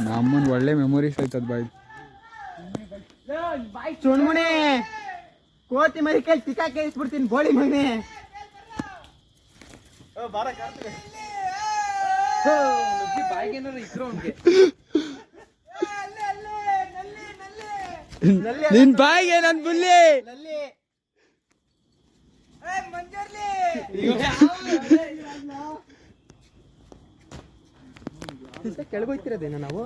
ನಮ್ಮನ್ ಒಳ್ಳೆ ಮೆಮೊರೀಸ್ ಆಯ್ತದ ಬಾಯ್. ಚುಣ್ಮುಣಿ ಕೋತಿ ಮರಿ ಕೈ ಟಿಕಾ ಕೇಳಿಸ್ಬಿಡ್ತೀನಿ ಬೋಳಿ ಮಗನೆ. ನಿನ್ ಬಾಯಿಗೆ ನನ್ ಬುಲ್ಲಿ ಕೆಳಗೋಯ್ತಿರೋದೇನ ನಾವು.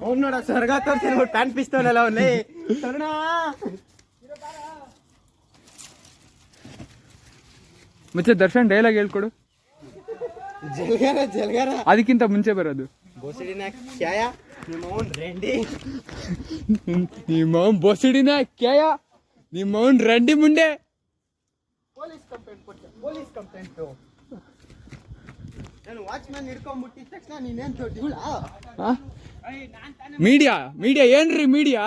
ಅವ್ನು ನೋಡ ಸ್ವರ್ಗ ತೋರ್ಸಿ ಪ್ಯಾನ್ ಪಿಸ್ತವನಲ್ಲ ಅವನೇ. ಮತ್ತೆ ದರ್ಶನ್ ಡೈಲಾಗ್ ಹೇಳ್ಕೊಡು. ಜಲ್ಗಾರ ಜಲ್ಗಾರ ಅದಕ್ಕಿಂತ ಮುಂಚೆ ಬರೋದು ಬೋಸಡಿನ ಕ್ಯಾಯ ನಿಮ್ಮವನ್ ರೆಂಡಿ, ನಿಮ್ಮವನ್ ಬೋಸಡಿನ ಕ್ಯಾಯ ನಿಮ್ಮವನ್ ರಂಡಿ ಮುಂಡೆ. ಪೊಲೀಸ್ ಕಂಪ್ಲೇಂಟ್ ಕೊಟ್ಟೆ. ಪೊಲೀಸ್ ಕಂಪ್ಲೇಂಟು ನಾನು ವಾಚ್ಮ್ಯಾನ್ ಹಿಡ್ಕೊಂಡ್ಬಿಟ್ಟಿದ ತಕ್ಷಣ ನೀನೇನ್ ದೊಡ್ಡ ಮೀಡಿಯಾ ಮೀಡಿಯಾ ಏನ್ರಿ ಮೀಡಿಯಾ?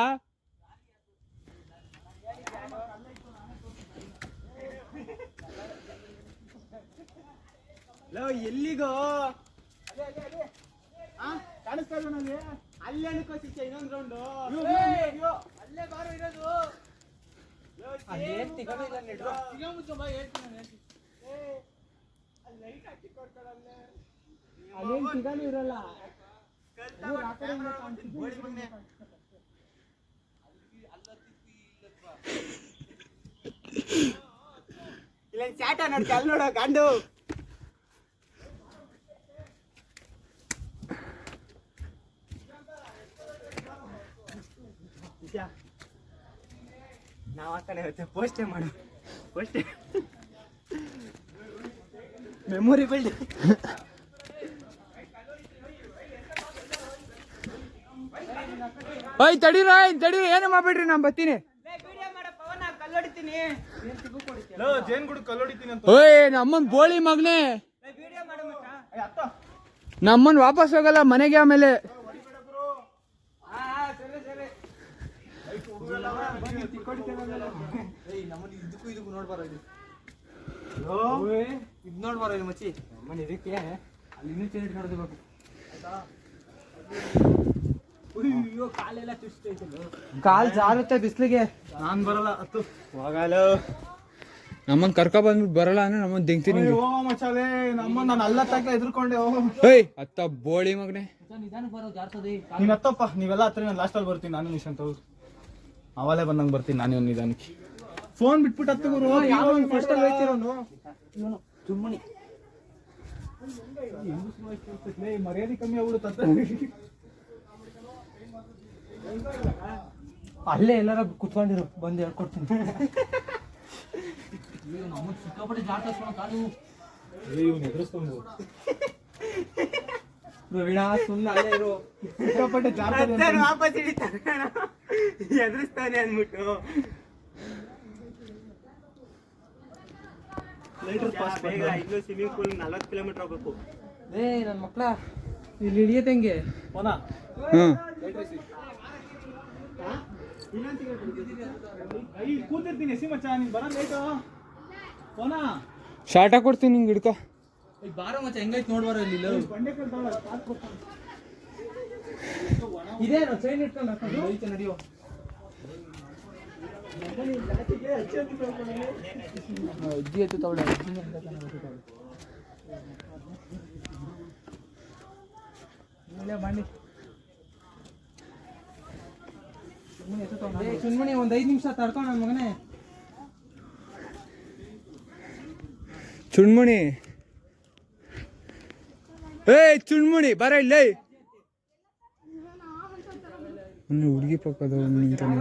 ಎಲ್ಲಿಗೋ ಕಾಣಿಸ್ತಾ ಇಲ್ಲ ನನಗೆ. ಅಲ್ಲೇ ಅನ್ಕೋಸಿಚ್ಚೆ ಇನ್ನೊಂದು ರೌಂಡು. ಅಲ್ಲೇ ಬಾರೋ ಇರೋದು. ಇರಲ್ಲ ಇಲ್ಲ ಚಾಟ ನೋಡ್ತಿ ಅಲ್ಲಿ ನೋಡೋ ಗಂಡು. ನಾವ್ ಆ ಕಡೆ ಹೋಗ್ತೇವೆ. ಪೋಸ್ಟೇ ಮಾಡು ಪೋಸ್ಟೇ ಮೆಮೊರಿಬಲ್. ಓಯ್ ತಡೀರ ಏನು ಮಾಡ್ಬೇಡ್ರಿ, ನಾನ್ ಬರ್ತೀನಿ. ಓಯ್ ನಮ್ಮನ್ ಬೋಳಿ ಮಗನೆ, ನಮ್ಮನ್ ವಾಪಸ್ ಹೋಗಲ್ಲ ಮನೆಗೆ. ಆಮೇಲೆ ಇದಕ್ಕೂ ನೋಡ್ಬಾರ ಮಚ್ಚಿ ಮನೆ ಇದಕ್ಕೆ ಅಲ್ಲಿ ಇನ್ನೂ ಚೇಂಜ್ ನೋಡ್ಬೇಕು. ಕಾಲೆಲ್ಲ ಚುಸ್ತೈತೆ, ಕಾಲ್ ಜಾರುತ್ತೆ ಬಿಸ್ಲಿಗೆ. ನಾನ್ ಬರಲ್ಲ ಹತ್ತು ಹೋಗಲ್ಲ. ನಮ್ಮನ್ ಕರ್ಕ ಬಂದ್ಬಿಟ್ಟು ಬರಲ್ಲ ಅಂದ್ರೆ ನಮ್ಮನ್ ದಿಂಗ್ತೀನಿ. ಮಚಾಲೆ ನಮ್ಮನ್ನ ನಾನು ಅಲ್ಲ ತಕ್ಕ ಎದ್ರುಕೊಂಡೆ. ಏಯ್ ಅತ್ತ ಬೋಳಿ ಮಗನೆ, ನೀನ್ ಹತ್ತಪ್ಪ. ನೀವೆಲ್ಲ ಹತ್ರ ನಾನು ಲಾಸ್ಟಲ್ಲಿ ಬರ್ತೀನಿ. ನಾನು ನಿಶಾಂತ್ ಅವ್ರು ಅವಲೇ ಬಂದಂಗೆ ಬರ್ತೀನಿ. ನಾನೇ ಒಂದು ನಿಧಾನಕ್ಕೆ ಫೋನ್ ಬಿಟ್ಬಿಟ್ಟು ಹತ್ತು ಗುರು. ಫಸ್ಟ್ ಅಲ್ಲಿ ಹೋಯ್ತಿರೋನು ಚುಮ್ಮಣಿ ಮರ್ಯಾದೆ ಕಮ್ಮಿ ಆಗ್ಬಿಡುತ್ತೆ. ಅಲ್ಲೇ ಎಲ್ಲಾರ ಕುತ್ಕೊಂಡಿರು, ಬಂದು ಹೇಳ್ಕೊಡ್ತೀನಿ. ಸಿಕ್ಕಾಪಟ್ಟೆ ಎದುರಿಸ್ಕೊಂಡು ಪ್ರವೀಣ ಸುಮ್ಮನೆ ಅಲ್ಲೇ ಇರು. ಸಿಕ್ಕಾಪಟ್ಟೆ ವಾಪಸ್ ಎದುರಿಸ್ತಾನೆ ಅಂದ್ಬಿಟ್ಟು ಇನ್ನು ಸ್ವಿಮ್ಮಿಂಗ್ ಪೂಲ್ 40 ಕಿಲೋಮೀಟರ್ ಹೋಗ್ಬೇಕು. ನನ್ನ ಮಕ್ಳ ಇಲ್ಲಿ ಹಿಡಿಯತ್ತಂಗೆ ಹೋನಾ ಕೂತಿರ್ತೀನಿ. ಎಸಿ ಮಚ್ಚ ನೀನ್ ಬರ ಲೇಟು ಹೋನಾ. ಶಾರ್ಟ ಕೊಡ್ತೀನಿ ನಿಂಗೆ, ಹಿಡ್ಕೊ. ಬಾರ ಮಚ್ಚ ಹೆಂಗೈತೆ ನೋಡ್ಬಾರ. ಇಲ್ಲಿ ಇದೇನು ಚೈನ್ ಇಟ್ಕೊಂಡು ನಡೆಯೋ. ಅಜ್ಜಿ ಆಯ್ತು ತಗೊಳ್ಳಿ. ಬಂಡಿ ಸುಮ್ಮನೆ ಒಂದು 5 ನಿಮಿಷ ತಡ್ಕೊ ನನ್ನ ಮಗನೇ. ಚುಣ್ಮುಣಿ, ಏಯ್ ಚುಣ್ಮುಣಿ ಬರ ಇಲ್ಲೇ. ಹುಡುಗಿ ಪಕ್ಕದ ನಿಂತಾನೆ.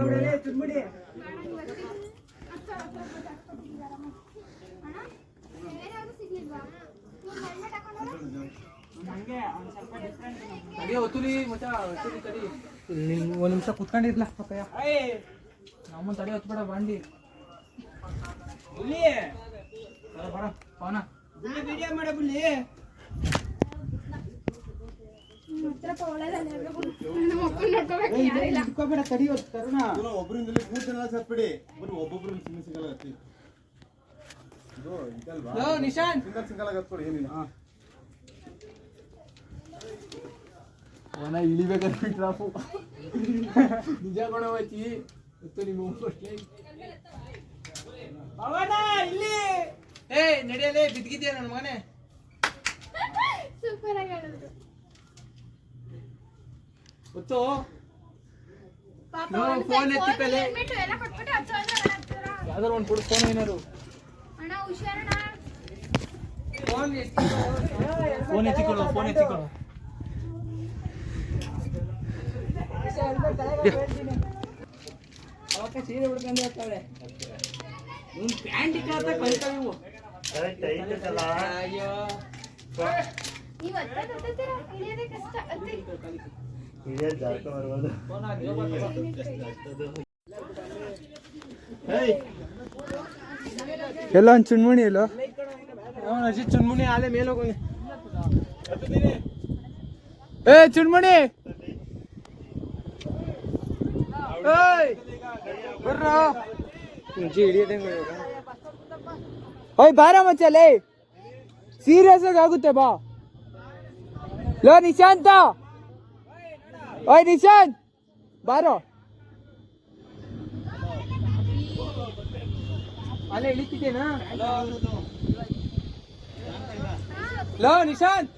ಒಂದು ನಿಮಿಷ ಕುತ್ಕೊಂಡಿರ್ಲ ನಮ್ಮ ತಡೆ ಹೊತ್ಬೇಡ ಬಾಂಡಿ. ಬರ ಪವನ ವಿಡಿಯೋ ಮಾಡ ಬುಲ್ಲಿ. ಇಟ್ಕೋಬೇಡ ತಡಿಯೋ ತರುಣ. ಒಬ್ಬರಿಂದಲೇ 3 ಜನ ಸತ್ಬಿಡಿ. ಒಬ್ಬೊಬ್ರು ಸಿಂಗಲ್ ಹತ್ತಿ. ನಿಶಾಂತ್ ಸಿಂಗಲ್ ಹತ್ಕೊಡಿ ಏನಿಲ್ಲ. ಅವನ ಇಳಿಬೇಕಾದ್ರೆ ಟ್ರಾಫು ನಿಜ ಕೊಡವಚ್ಚಿ ಇತ್ತು ನಿಮ್ಮ ಅವನ ಇಲ್ಲಿ ಏ ನಡೆಯಲೇ ಬಿದ್ದಿದ್ಯಾ ನನ್ನ ಮನೆ. ಸೂಪರ್ ಆಗಿ ಆಡಿದ್ರು ಗೊತ್ತು ಪಾಪ ಫೋನ್ ಎತ್ತಿ ಕಲೆ ಹೆಲ್ಮೆಟ್ ಎಲ್ಲ ಕೊಟ್ಬಿಟ್ಟು ಹಚ್ಚೋದ್ರ ಯಾವ್ದಾರು ಒಂದು ಕೊಡು ಫೋನ್ ಏನಾರು. ಅಣ್ಣ ಹುಷಾರಣ್ಣ. Phone ಎತ್ತಿಕೊಳ್ಳು phone ಎತ್ತಿಕೊಳ್ಳು. ಅವಕ್ಕೆ ಸೀರೆ ಹುಡ್ಕೊಂಡು ಹೋಗ್ತಾಳೆ. ನೀನ್ ಪ್ಯಾಂಟ್ ಇಟ್ಟಾತ ಕಲಿತಾವ ಇವು. ಅಯ್ಯೋ ನೀವು ಹತ್ತತ್ತೀರ ಇಳಿಯೋದೇ ಕಷ್ಟ. ಅತ್ತಿ ಎಲ್ಲ ಒಂದು ಚುನ್ಮುಣಿ ಇಲ್ಲ ಅಜಿತ್ ಚುನ್ಮುನಿ ಆಲೆ ಮೇಲೆ ಹೋಗೋಣ. ಏ ಚುನ್ಮುಣಿ ಬರ್ರ ಹಿಡಿಯೋದಂಗೆ ಓಯ್ ಬಾರ ಮಚ್ಚಲೇ ಸೀರಿಯಸ್ ಆಗಿ ಆಗುತ್ತೆ ಬಾ. ಲೋ ನಿಶಾಂತ ಓಯ್ ನಿಶಾಂತ್ ಬಾರೋ. ಅಲ್ಲೇ ಇಳಿತಿದ್ದೇನಾ? ಲೋ ನಿಶಾಂತ್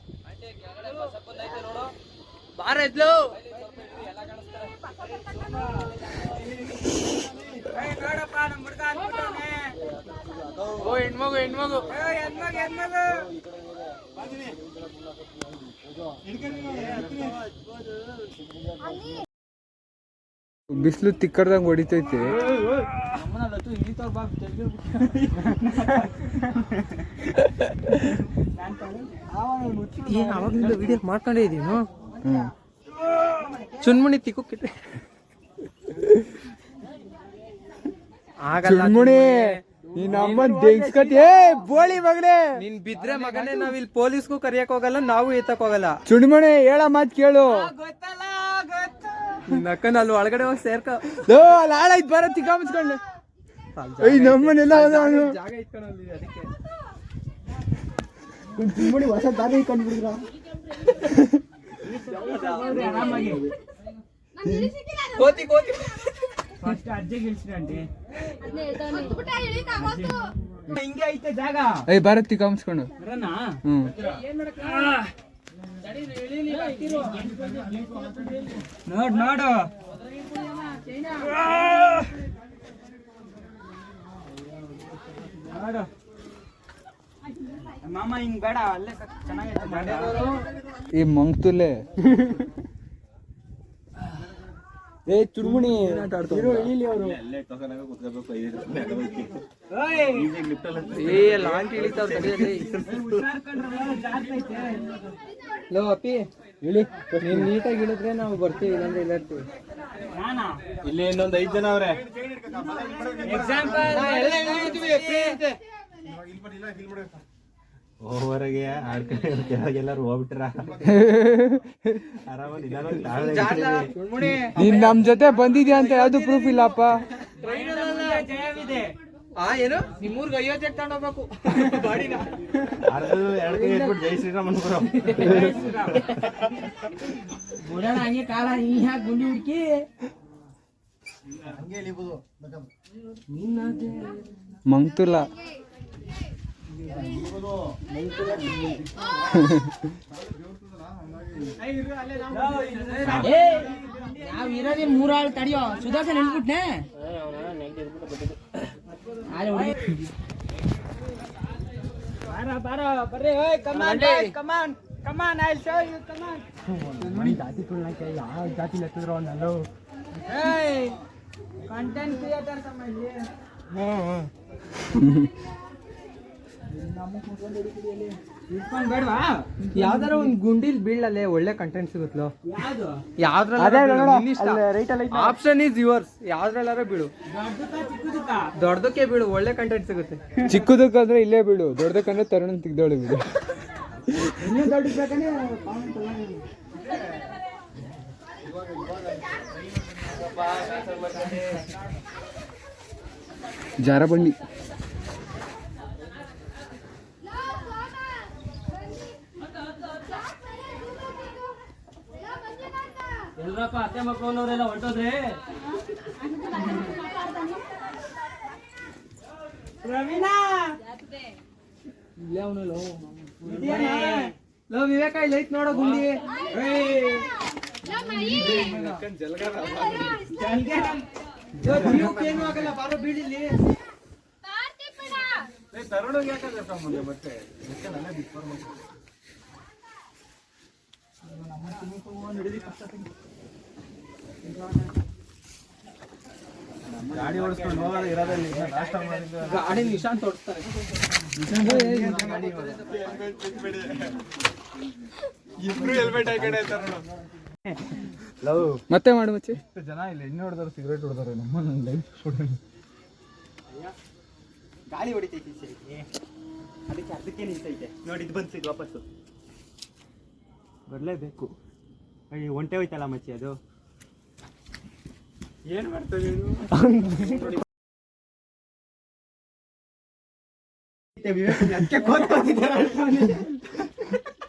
ಬಾರ ಎದ್ಲು. ಓ ಹೆಣ್ಮಗು ಹೆಣ್ಮಗು ಬಿಸಿಲು ತಿಕ್ಕರ್ದಂಗೆ ಹೊಡಿತೈತೆ. ಅವಾಗಲಿಂದ ವಿಡಿಯೋ ಮಾಡ್ಕೊಂಡೇ ಇದೀನು. ಚುನ್ಮುನಿ ತಿಕ್ಕಿಟ್ಟೆ ಚುನ್ಮುಣಿ ನೀನ್ ಅಮ್ಮನ್ ದೇಗ್ಸ್ಕತಿ. ಏ ಬೋಳಿ ಮಗನೇ ನೀನ್ ಬಿದ್ರೆ ಮಗನೇ ನಾವ್ ಇಲ್ಲಿ ಪೊಲೀಸ್ಗೂ ಕರಿಯಕ್ ಹೋಗಲ್ಲ, ನಾವು ಏತಕ್ ಹೋಗಲ್ಲ. ಚುನ್ಮುಣಿ ಹೇಳ ಮಾತ್ ಕೇಳು. ನಕ್ಕನ್ ಅಲ್ಲಿ ಒಳಗಡೆ ಹೋಗಿ ಸೇರ್ಕ. ಅಲ್ಲಿ ಹಾಳಾಯ್ತು ಬರ ತಿಕ್ಕಾಮಿಸ್ಕೊಂಡೆ. ಏಯ್ ನಮ್ಮನೆಲ್ಲ ಜಾಗ ಇಟ್ಕೊಂಡ್ ಅದಕ್ಕೆ ಚುನ್ಮುಣಿ ಹೊಸ ದಾರಿ ಇಟ್ಕೊಂಡ್ಬಿಡಿದ್ರ. ಕೋತಿ ಕೋತಿ ಹಿಂಗೆ ಐತೆ ಜಾಗ. ಏಯ್ ಬರ ತಿಕ್ಕಾಮಿಸ್ಕೊಂಡು. ಹ್ಮ್ ನೋಡ್ ನೋಡು ನೋಡು ಮಾಮ ಹಿಂಗ್ ಬೇಡ, ಅಲ್ಲೇ ಚೆನ್ನಾಗೈತೆ. ಈ ಮಂಗ್ತುಲೆ ಏ ಚುನ್ಮುಣಿ ಇಳಿಲಿ ಅವರು. ಏ ಲಾಂಗ್ ಇಳಿತಾವ್ ತಡಿಯಲ್ಲಿ. ಲೋ ಅಪ್ಪಿ ಇಳಿ ನೀನ್ ನೀಟಾಗಿ ಇಳಿದ್ರೆ ನಾವು ಬರ್ತೀವಿ, ಇಲ್ಲಾಂದ್ರೆ ಇಲ್ಲ ಇರ್ತೀವಿ. ಇಲ್ಲಿ ಇನ್ನೊಂದು 5 ಜನ ಅವ್ರೆ. ಓವರೆಗೆ ಕೆಳಗೆಲ್ಲರೂ ಹೋಗ್ಬಿಟ್ರ ಆರಾಮ ನೀನ್ ನಮ್ ಜೊತೆ ಬಂದಿದ್ಯಾ ಅಂತ ಯಾವ್ದು ಪ್ರೂಫ್ ಇಲ್ಲಪ್ಪ. ಏನು ನಿಮ್ಮೂರ್ಗೆ 50 ತಗೊಂಡೋಗ್ಬೇಕು ಬಾಡಿನ. ಜೈ ಶ್ರೀರಾಮ್ ಅನ್ಕೊರ ಬುಡಣ ಹಂಗೆ ಕಾಲ ಹಿಂಗೆ ಹಾಕಿ ಗುಂಡಿ ಹುಡುಕಿ ಮಂಗ್ತುಲ ನಾವ್ ಇರೋದೇ 3 ಆಳು ತಡಿಯೋ. ಸುದರ್ಶನ್ ಹೇಳ್ಬಿಟ್ನೆ ಬರ್ರಿ. Come on come on I show you come on. ಜಾತಿ ತುಳ್ನಕ್ಕೆ ಯಾವ ಜಾತಿ ಲೆತ್ತಿದ್ರು ಅವನಲ್ಲೋ. ಕಂಟೆಂಟ್ ಕ್ರಿಯೇಟರ್ ತಮ್ಮ ಇಲ್ಲಿ. ಇಟ್ಕೊಂಡ್ ಬೇಡವಾ? ಯಾವ್ದಾರ ಒಂದ್ ಗುಂಡಿಲ್ ಬೀಳಲ್ಲೇ ಒಳ್ಳೆ ಕಂಟೆಂಟ್ ಸಿಗುತ್ತಲೋ. Option is yours. ಯಾವ್ದ್ರಲ್ಲಾರ ಬೀಳು, ದೊಡ್ಡದಕ್ಕೆ ಬೀಳು, ಒಳ್ಳೆ ಕಂಟೆಂಟ್ ಸಿಗುತ್ತೆ. ಚಿಕ್ಕದಕ್ಕಂದ್ರೆ ಇಲ್ಲೇ ಬಿಡು, ದೊಡ್ಡದಕ್ಕಂದ್ರೆ ತರುಣ್ ತೆಗ್ದೋಳಿ ಬಿಡು. ಜಾರ ಬಂಡಿ ಎಲ್ರಪ್ಪ ಅತ್ತೆ ಮಕ್ಕಳವರೆಲ್ಲ ಹೊಂಟೋದ್ರಿ ಲೋ ವಿವೇಕ ಇಲ್ಲ ಐತ್ ನೋಡೋ ಗುಂಡಿ ಏನು ಆಗಲ್ಲ ಬಾರೋ ಬೀಳಿಲಿ ತರುಣಿಗೆ ಯಾಕೆ ಕರ್ಕೊಂಡ್ಬಂದೆ ಮತ್ತೆ ನನ್ನೇ ಬಿಟ್ಬರ್ಬೇಕು ಗಾಡಿ ಓಡಿಸ್ಕೊಂಡು ಹೋಗೋದು ಇರೋದಲ್ಲಿ ಗಾಡಿ ನಿಶಾಂತ್ ಓಡಿಸ್ತಾರೆ ಇಬ್ರು ಹೆಲ್ಮೆಟ್ ಹಾಕೊಂಡೆ ಲವ್ ಮತ್ತೆ ಮಾಡು ಮಚ್ಚಿ. ಎಷ್ಟು ಜನ ಇಲ್ಲ ಎಣ್ಣೆ ಹೊಡೆದಾರೆ ಸಿಗರೇಟ್ ಹೊಡೆದಾರೆ ನಮ್ಮ ಲೈಫ್ ಸ್ಟೂಡೆಂಟ್ ಗಾಳಿ ಹೊಡಿತೈತಿ ಸರಿ ಅದಕ್ಕೆ ನಿಂತೈತೆ ನೋಡಿ ಇದು ಬಂತು ವಾಪಸ್ಸು ಬರಲೇಬೇಕು ಅಯ್ಯೋ ಒಂಟೆ ಹೋಯ್ತಲ್ಲ ಮಚ್ಚಿ ಅದು ಏನು ಮಾಡ್ತದೆ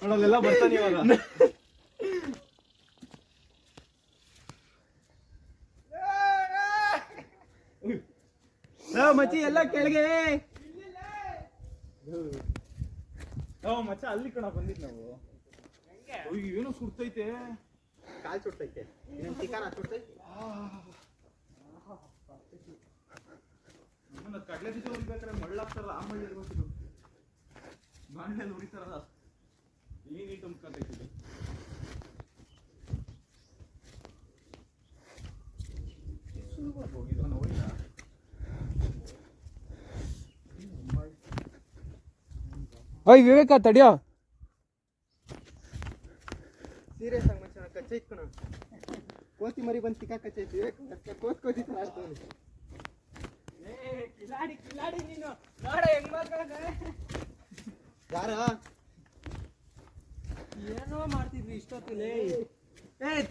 ನೋಡೋದೆಲ್ಲ ಬರ್ತಾನೆ ಇವಾಗ ಮಚ್ಚಿ ಎಲ್ಲ ಕೆಳಗೆ ಮಚ್ಚ ಅಲ್ಲಿ ಕಣ ಬಂದಿದ್ ನಾವು ಏನು ಸುಡ್ತೈತೆ ಕಾಲು ಸುಡ್ತೈತೆ ಇನ್ನೊಂದು ಚಿಕನ್ ಸುಡ್ತೈತೆ ಕಡಲೆ ಬೀಜ ಉರಿಬೇಕಾದ್ರೆ ಮಳ್ಳಾಗ್ತಾರಲ್ಲ ಆ ಮಳ್ಳಿ ಇರ್ಬೇಕು ಬಾಂಡ್ಲೆಲ್ಲಿ ಉರಿತಾರಲ್ಲ ಈ ನೀಟ್ ತುಂಬ್ಕೊಂತೈತಿ ಹೋಗಿದ್ವ ನೋಡಿಲ್ಲ ಓಯ್ ವಿವೇಕ ತಡಿಯೋ. ಸೀರಿಯಸ್ ಆಗಿ ಮಚ್ಚ ಕಚ್ಚೈತ್ ಕಣ ಕೋತಿ ಮರಿ ಬಂದು ಸಿಕ್ಕ ಕಚ್ಚೈತಿ ಕೋತಿ ತರ ಆಡ್ತಾನೆ ಕಿಲಾಡಿ ನೀನು ನೋಡ ಹೆಂಗ್ ಮಾಡ್ಕೊಂಡೆ ಯಾರ ಏನೋ ಮಾಡ್ತಿದ್ವಿ ಇಷ್ಟೊತ್ತಿಲ್ಲಿ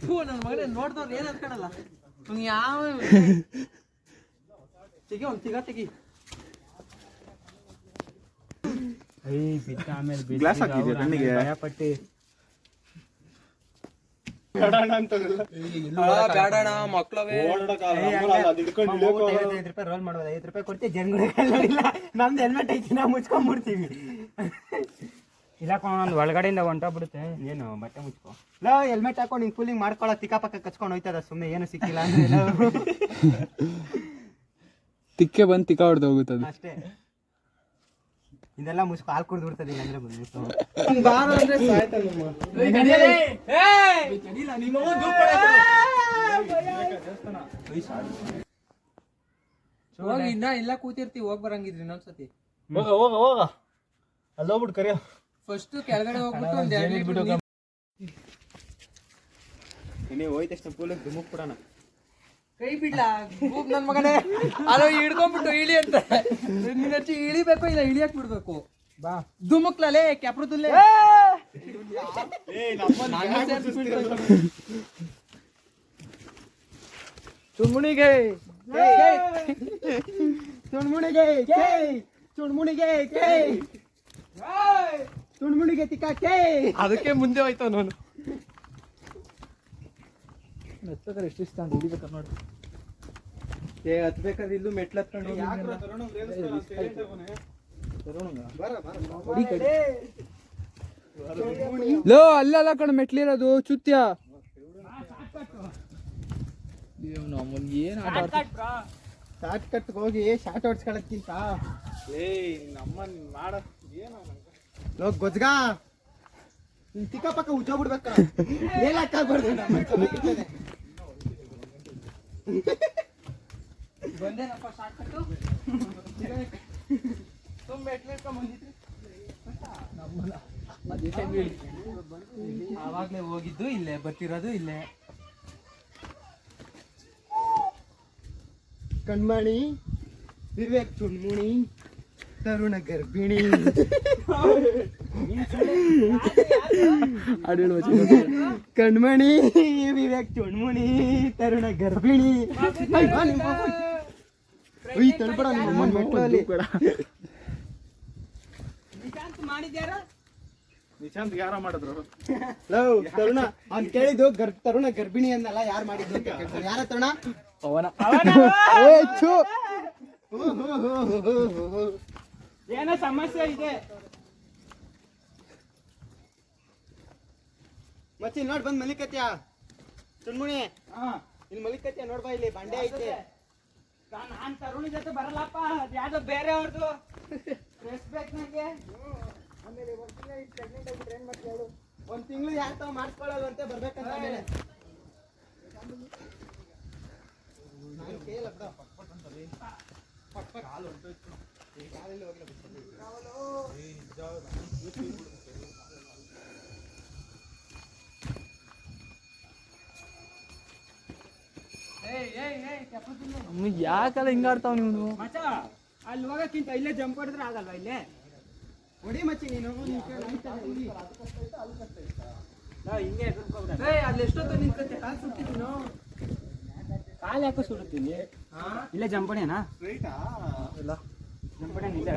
ಥೂ ನನ್ನ ಮಗನೇ ನೋಡ್ದವ್ರು ಏನ್ ಅನ್ಕೊಳಲ್ಲ ಯಾವ ತೆಗಿ ಒಂದು ತೆಗಿ ಬಿಟ್ಟ ಆಮೇಲೆ ಗ್ಲಾಸ್ ಹಾಕಿದ್ಯಾ ಕಣ್ಣಿಗೆ ಭಯಪಟ್ಟಿ ಮಕ್ಳವೇ ₹5 ರೋಲ್ ಮಾಡೋದು ₹5 ಕೊಡ್ತೀವಿ ಜನಗಳಿಲ್ಲ ನಮ್ದು ಹೆಲ್ಮೆಟ್ ಐತಿ ನಾವು ಮುಚ್ಕೊಂಡ್ಬಿಡ್ತೀವಿ ಇಲ್ಲ ಒಂದು ಒಳಗಡೆಯಿಂದ ಹೊಂಟೋಗ್ಬಿಡುತ್ತೆ ಏನು ಬಟ್ಟೆ ಮುಚ್ಕೊ ಲೋ ಹೆಲ್ಮೆಟ್ ಹಾಕೊಂಡು ಹಿಂಗೆ ಫುಲ್ಲಿಂಗ್ ಮಾಡ್ಕೊಳ್ಳೋ ತಿಕ್ಕಾಪಕ್ಕ ಕಚ್ಕೊಂಡು ಹೋಯ್ತದ ಸುಮ್ಮನೆ ಏನು ಸಿಕ್ಕಿಲ್ಲ ಅಂದ್ರೆ ತಿಕ್ಕೆ ಬಂದು ತಿಕ್ಕ ಹೊಡೆದು ಹೋಗುತ್ತದೆ ಅಷ್ಟೇ ಇದೆಲ್ಲ ಮುಚ್ಕೊ ಹಾಲು ಕುಡ್ದು ಬಿಡ್ತದೆ ಇಲ್ಲಾಂದ್ರೆ ಬಂದು ಹೋಗಿ ಇನ್ನ ಇಲ್ಲ ಕೂತಿರ್ತೀವಿ ಹೋಗಿ ಬರಂಗಿದ್ರಿ ಇನ್ನೊಂದ್ಸತಿ ಹೋಗ ಅಲ್ಲಿ ಹೋಗ್ಬಿಟ್ಟು ಕರಿಯ ಫಸ್ಟ್ ಕೆಳಗಡೆ ಹೋಗ್ಬಿಟ್ಟು ಒಂದ್ 2 ಲೀಟರ್ ನೀವು ಹೋಯ್ತು ತಕ್ಷಣ ಫುಲ್ ಧುಮುಕ್ ಬಿಡೋಣ ಕೈ ಬಿಡ್ಲಾ ನನ್ ಮಗನೇ ಅದು ಹಿಡ್ಕೊಂಡ್ಬಿಟ್ಟು ಇಳಿ ಅಂತ ನಿನ್ನ ಹಚ್ಚಿ ಇಳಿಬೇಕು ಇಲ್ಲ ಇಳಿಯಕ್ ಬಿಡ್ಬೇಕು ಬಾ ದುಮುಕ್ಲೇ ಕ್ಯಾಪ್ರದುಲ್ಲೇ ಚುಣ್ಮುಣಿಗೆ ಚುಣ್ಮುಣಿಗೆ ಚುಣ್ಮುಣಿಗೆ ಚುಣ್ಮುಣಿಗೆ ತಿಕ್ಕಾಕೆ ಅದಕ್ಕೆ ಮುಂದೆ ಹೋಯ್ತು ನಾನು ಮೆತ್ತಗಾರೆ ಎಷ್ಟು ಇಷ್ಟ ಅಂತ ಹಿಡಿಬೇಕ ನೋಡಿ ಹತ್ಬೇಕಾದ್ರೆ ಇಲ್ಲೂ ಮೆಟ್ಲು ಹತ್ಕೊಂಡು ಲೋ ಅಲ್ಲೆಲ್ಲ ಕಣ ಮೆಟ್ಲಿರೋದು ಚುತ್ಯ ಏನ್ ಆಟ ಶಾರ್ಟ್ ಕಟ್ ಹೋಗಿ ಶಾರ್ಟ್ ಹೊಡ್ಸ್ಕೊಳ್ಳೋದ್ಕಿಂತ ನಮ್ಮನ್ ಮಾಡ ಲೋಕ್ ಗೊಜ್ಗ ನಿನ್ ತಿಕ್ಕ ಪಕ್ಕ ಉಚ್ಚೋಗ್ಬಿಡ್ಬೇಕ ಏನಾಗ್ಬಾರ್ದು ಬಂದೇನಪ್ಪ ಶಾರ್ಟ್ ಕಟ್ಟು ತುಂಬ ಎಟ್ಲಿಟ್ಕೊಂಡ್ ಬಂದಿದ್ರಿ ಆವಾಗ್ಲೇ ಹೋಗಿದ್ದು ಇಲ್ಲೇ ಬರ್ತಿರೋದು ಇಲ್ಲೇ ಕಣ್ಮಣಿ ವಿವೇಕ್ ಚುಣ್ಮುಣಿ ತರುಣ ಗರ್ಭಿಣಿ ಕಣ್ಮಣಿ ವಿವೇಕ್ ಚುಣ್ಮುಣಿ ತರುಣ ಗರ್ಭಿಣಿ ತಳ್ಬೇಡ ನಿಮ್ಮ ಮೆಟ್ಲಲ್ಲಿ ಮಾಡಿದ್ಯಾರ ನಿಶಾಂತ್ ಯಾರ ಮಾಡಿದ್ರು ಲವ್ ತರುಣ ಅವ್ನ್ ಕೇಳಿದ್ದು ತರುಣ ಗರ್ಭಿಣಿ ಅನ್ನಲ್ಲ ಯಾರು ಮಾಡಿದ್ದು ಅಂತ ಕೇಳ್ತಾರೆ. ಯಾರ ತರುಣ ಏನೋ ಸಮಸ್ಯೆ ಇದೆ. ಮಚ್ಚಿ ನೋಡ್ ಬಂದ್ ಮಲಿಕತ್ಯಾ ಚುಣ್ಮುಣಿ ಇಲ್ಲಿ ಮಲಿಕತ್ಯಾ ನೋಡ್ಬಾ ಇಲ್ಲಿ ಬಂಡೆ ಐತೆ. ನಾನ್ ತರುಣಿ ಜೊತೆ ಬರಲ್ಲಪ್ಪ, ಅದ್ ಯಾವ್ದೋ ಬೇರೆ ಅವ್ರದ್ದು ಬೇಕು ನಂಗೆ. ಆಮೇಲೆ ಒಂದ್ ತಿಂಗಳು ಯಾರ ತಾವ್ ಮಾಡಿಸ್ಕೊಳ್ಳೋದಂತೆ ಬರ್ಬೇಕಂತ ಆಮೇಲೆ ನಾನು ಕೇಳಲ್ಲ ಬಿಡ ಯಾಕಲ್ಲ ಹಿಂಗಾಡ್ತಾವ್ ನೀವು ಮಚ? ಅಲ್ಲಿ ಹೋಗಕ್ಕಿಂತ ಇಲ್ಲೇ ಜಂಪ್ ಹೊಡೆದ್ರೆ ಆಗಲ್ವಾ? ಇಲ್ಲೇ ಹೊಡಿ ಮಚ್ಚಿ ನೀನು ಹಿಂಗೆ ಅಲ್ಲಿ ಎಷ್ಟೊತ್ತು ನಿಂತ್ಕತ್ತೆ, ಕಾಲು ಸುಟ್ಟಿದ್ದೀನು. ಕಾಲು ಯಾಕೋ ಸುಡುತ್ತೀನಿ. ಇಲ್ಲೇ ಜಂಪಣೆನಾ? ಸ್ಟ್ರೈಟಾ ಜಂಪಣೆ ನಿಜ